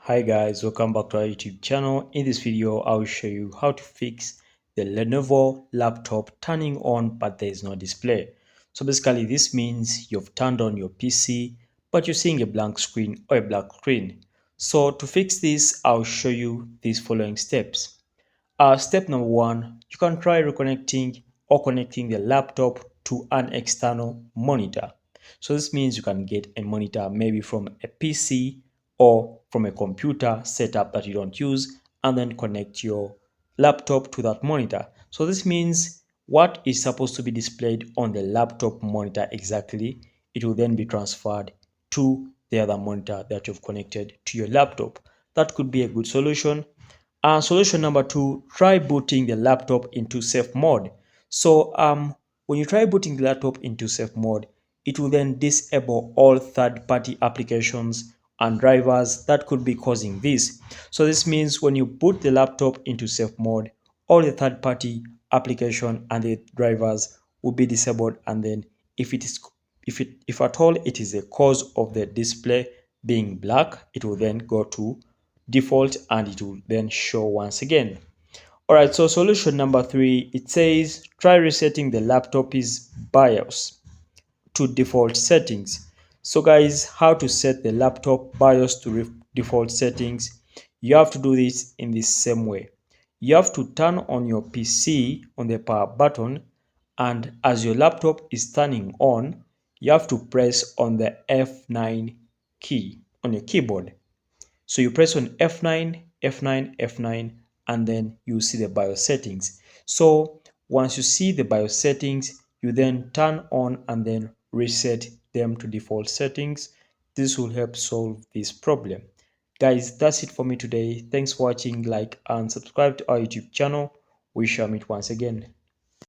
Hi guys, welcome back to our YouTube channel. In this video, I will show you how to fix the Lenovo laptop turning on but there is no display. So basically this means you've turned on your PC but you're seeing a blank screen or a black screen. So to fix this, I'll show you these following steps. Step number one, you can try reconnecting or connecting the laptop to an external monitor. So this means you can get a monitor maybe from a PC or from a computer setup that you don't use and then connect your laptop to that monitor. So this means what is supposed to be displayed on the laptop monitor exactly, it will then be transferred to the other monitor that you've connected to your laptop. That could be a good solution. Solution number two, try booting the laptop into safe mode. So when you try booting the laptop into safe mode, it will then disable all third-party applications and drivers that could be causing this. So this means when you boot the laptop into safe mode, all the third-party application and the drivers will be disabled, and then if at all it is a cause of the display being black, it will then go to default and it will then show once again. All right, so solution number three, it says try resetting the laptop's BIOS to default settings. So guys, how to set the laptop BIOS to default settings? You have to do this in the same way. You have to turn on your PC on the power button, and as your laptop is turning on, you have to press on the F9 key on your keyboard. So you press on F9, F9, F9, and then you see the BIOS settings. So once you see the BIOS settings, you then turn on and then reset them to default settings. This will help solve this problem. Guys, that's it for me today. Thanks for watching. Like and subscribe to our YouTube channel. We shall meet once again.